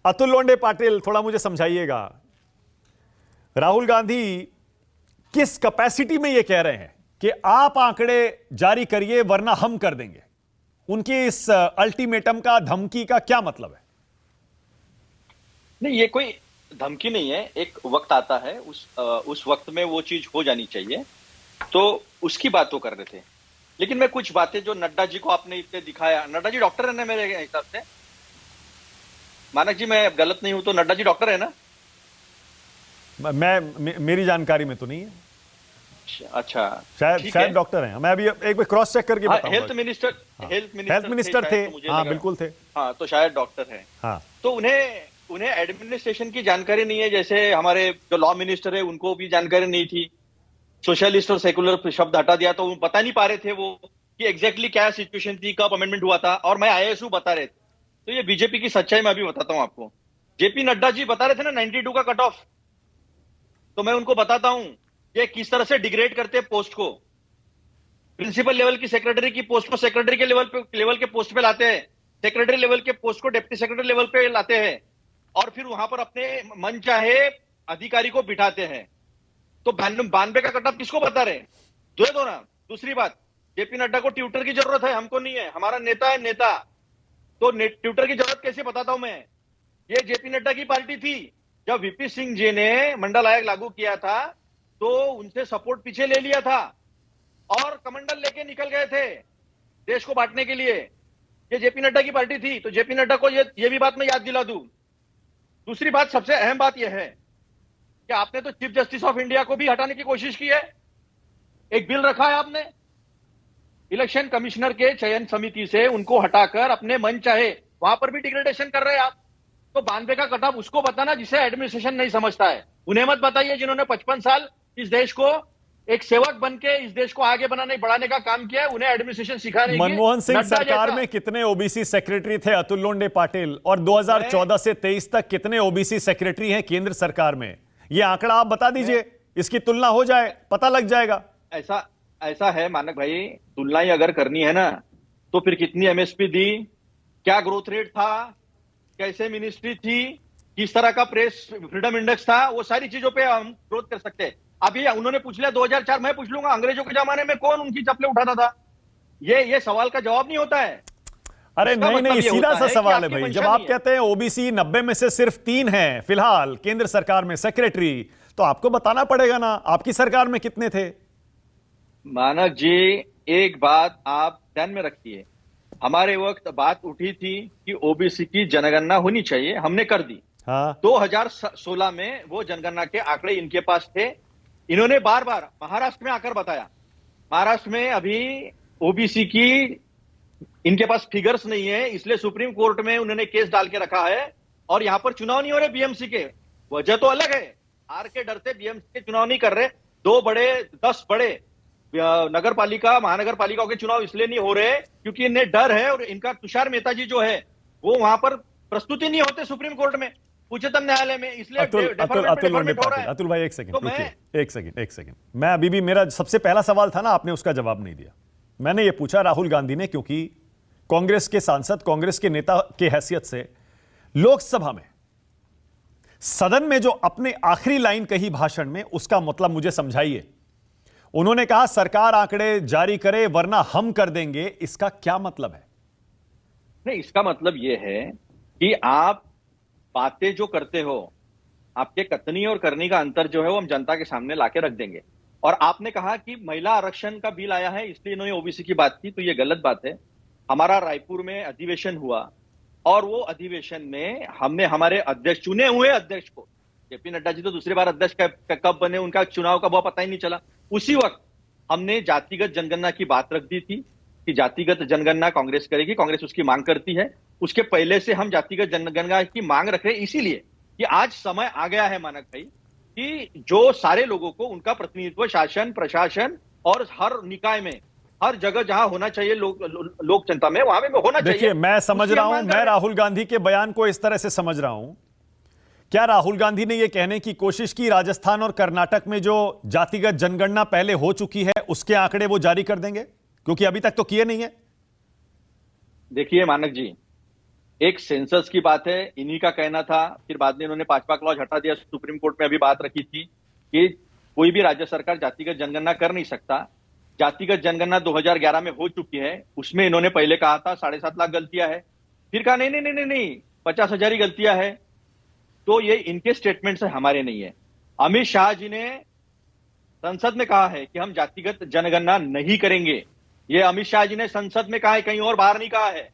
अतुल लोंढे पाटिल, थोड़ा मुझे समझाइएगा, राहुल गांधी किस कैपेसिटी में ये कह रहे हैं कि आप आंकड़े जारी करिए वरना हम कर देंगे? उनकी इस अल्टीमेटम का, धमकी का क्या मतलब है? नहीं, ये कोई धमकी नहीं है। एक वक्त आता है, उस वक्त में वो चीज हो जानी चाहिए, तो उसकी बात वो कर रहे थे। लेकिन मैं कुछ बातें जो नड्डा जी को आपने इतने दिखाया, नड्डा जी डॉक्टर है ना मेरे हिसाब से, मानक जी मैं गलत नहीं हूं तो नड्डा जी डॉक्टर है ना? मेरी जानकारी में तो नहीं है। अच्छा, शायद डॉक्टर हैं। मैं अभी एक बार क्रॉस चेक करके बताऊंगा। हेल्थ मिनिस्टर, हेल्थ मिनिस्टर थे, तो मुझे हाँ लगा, बिल्कुल थे। हाँ तो शायद डॉक्टर है। हाँ, तो उन्हें एडमिनिस्ट्रेशन की जानकारी नहीं है, जैसे हमारे जो लॉ मिनिस्टर है उनको भी जानकारी नहीं थी। सोशलिस्ट और सेकुलर शब्द हटा दिया तो वो बता नहीं पा रहे थे वो कि एग्जैक्टली क्या सिचुएशन थी, कब अमेंडमेंट हुआ था, और मैं आईएएस हूं बता रहे थे। तो ये बीजेपी की सच्चाई मैं अभी बताता हूं आपको। जेपी नड्डा जी बता रहे थे ना 92 का कट ऑफ, तो मैं उनको बताता हूं ये किस तरह से डिग्रेड करते हैं पोस्ट को। प्रिंसिपल लेवल की सेक्रेटरी की पोस्ट को सेक्रेटरी के लेवल के पोस्ट पे लाते हैं, सेक्रेटरी लेवल के पोस्ट को डिप्टी सेक्रेटरी लेवल पे लाते हैं, और फिर वहां पर अपने मन चाहे अधिकारी को बिठाते हैं। तो 92 का कट ऑफ किसको बता रहे? दो ना। दूसरी बात, जेपी नड्डा को ट्विटर की जरूरत है, हमको नहीं है। हमारा नेता है नेता, तो ट्विटर की जरूरत कैसे बताता हूं मैं? ये जेपी नड्डा की पार्टी थी। जब वीपी सिंह जी ने मंडल आयोग लागू किया था तो उनसे सपोर्ट पीछे ले लिया था और कमंडल लेके निकल गए थे देश को बांटने के लिए। ये जेपी नड्डा की पार्टी थी, तो जेपी नड्डा को ये भी बात मैं याद दिला दूं। दूसरी बात, सबसे अहम बात यह है कि आपने तो चीफ जस्टिस ऑफ इंडिया को भी हटाने की कोशिश की है। एक बिल रखा है आपने, इलेक्शन कमिश्नर के चयन समिति से उनको हटाकर अपने मन चाहे वहां पर भी डिग्रेडेशन कर रहे हैं आप। तो 92 का कट ऑफ उसको बताना जिसे एडमिनिस्ट्रेशन नहीं समझता है। उन्हें मत बताइए जिन्होंने 55 साल इस देश को एक सेवक बन के इस देश को आगे बढ़ाने का काम किया है। उन्हें एडमिनिस्ट्रेशन सिखाने की। मनमोहन सिंह सरकार में कितने ओबीसी सेक्रेटरी थे अतुल लोंढे पाटिल? और 2014 से 23 तक कितने ओबीसी सेक्रेटरी हैं केंद्र सरकार में? यह आंकड़ा आप बता दीजिए, इसकी तुलना हो जाए, पता लग जाएगा। ऐसा है मानक भाई, तुलना ही अगर करनी है ना तो फिर कितनी एमएसपी दी, क्या ग्रोथ रेट था, कैसे मिनिस्ट्री थी, किस तरह का प्रेस फ्रीडम इंडेक्स था, वो सारी चीजों पे हम ग्रोथ कर सकते हैं। अभी उन्होंने पूछ लिया 2004, मैं पूछ लूंगा अंग्रेजों के जमाने में कौन उनकी चप्पलें उठाता था? ये सवाल का जवाब नहीं होता है। अरे नहीं नहीं, सीधा सा सवाल है भाई। जब आप कहते हैं ओबीसी 90 में से सिर्फ 3 हैं फिलहाल केंद्र सरकार में सेक्रेटरी, तो आपको बताना पड़ेगा ना आपकी सरकार में कितने थे। मानक जी, एक बात आप ध्यान में रखिए, हमारे वक्त बात उठी थी कि ओबीसी की जनगणना होनी चाहिए, हमने कर दी। हाँ। 2016 में वो जनगणना के आंकड़े इनके पास थे। इन्होंने बार बार महाराष्ट्र में आकर बताया, महाराष्ट्र में अभी ओबीसी की इनके पास फिगर्स नहीं है, इसलिए सुप्रीम कोर्ट में उन्होंने केस डाल के रखा है। और यहां पर चुनाव नहीं हो रहे बीएमसी के, वजह तो अलग है। हार के डर से बीएमसी के चुनाव नहीं कर रहे। 10 बड़े नगर पालिका महानगर पालिकाओं के चुनाव इसलिए नहीं हो रहे क्योंकि इन्हें डर है, और इनका तुषार मेहता जी जो है वो वहां पर प्रस्तुति नहीं होते सुप्रीम कोर्ट में, उच्चतम न्यायालय में, इसलिए अतुल भाई एक सेकंड, मैं अभी भी, मेरा सबसे पहला सवाल था ना, आपने उसका जवाब नहीं दिया। मैंने ये पूछा राहुल गांधी ने, क्योंकि कांग्रेस के सांसद, कांग्रेस के नेता के हैसियत से लोकसभा में, सदन में जो अपने आखिरी लाइन कही भाषण में, उसका मतलब मुझे समझाइए। उन्होंने कहा सरकार आंकड़े जारी करे वरना हम कर देंगे, इसका क्या मतलब है? नहीं, इसका मतलब यह है कि आप बातें जो करते हो, आपके कथनी और करनी का अंतर जो है वो हम जनता के सामने लाके रख देंगे। और आपने कहा कि महिला आरक्षण का बिल आया है इसलिए इन्होंने ओबीसी की बात की, तो ये गलत बात है। हमारा रायपुर में अधिवेशन हुआ और वो अधिवेशन में हमने हमारे अध्यक्ष, चुने हुए अध्यक्ष को, जेपी नड्डा जी तो दूसरी बार अध्यक्ष कब बने, उनका चुनाव का वो पता ही नहीं चला। उसी वक्त हमने जातिगत जनगणना की बात रख दी थी कि जातिगत जनगणना कांग्रेस करेगी, कांग्रेस उसकी मांग करती है। उसके पहले से हम जातिगत जनगणना की मांग रख रहे हैं, इसीलिए कि आज समय आ गया है मानक भाई कि जो सारे लोगों को उनका प्रतिनिधित्व शासन, प्रशासन और हर निकाय में, हर जगह जहां होना चाहिए लोक जनता में, वहां पे होना चाहिए। देखिए, मैं समझ रहा हूं, मैं राहुल गांधी के बयान को इस तरह से समझ रहा हूं, क्या राहुल गांधी ने यह कहने की कोशिश की राजस्थान और कर्नाटक में जो जातिगत जनगणना पहले हो चुकी है उसके आंकड़े वो जारी कर देंगे, क्योंकि अभी तक तो किए नहीं है? देखिए मानक जी, एक सेंसस की बात है, इन्हीं का कहना था, फिर बाद में इन्होंने 5वां क्लॉज हटा दिया। सुप्रीम कोर्ट में अभी बात रखी थी कि कोई भी राज्य सरकार जातिगत जनगणना कर नहीं सकता। जातिगत जनगणना 2011 में हो चुकी है, उसमें इन्होंने पहले कहा था 7.5 लाख गलतियां है, फिर कहा नहीं नहीं नहीं नहीं नहीं 50,000 ही गलतियां है। तो ये इनके स्टेटमेंट से हमारे नहीं है। अमित शाह जी ने संसद में कहा है कि हम जातिगत जनगणना नहीं करेंगे। ये अमित शाह जी ने संसद में कहा है, कहीं और बाहर नहीं कहा है।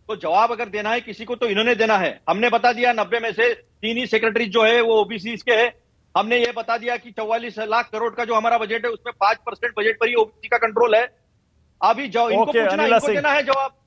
तो जवाब अगर देना है किसी को तो इन्होंने देना है। हमने बता दिया 90 में से 3 ही सेक्रेटरी जो है वो ओबीसी के है। हमने ये बता दिया कि 44 लाख करोड़ का जो हमारा बजट है उसमें 5% बजट पर ही ओबीसी का कंट्रोल है। अभी जाओ इनको ओके पूछना, अनिला इनको सिंह, देना है जवाब।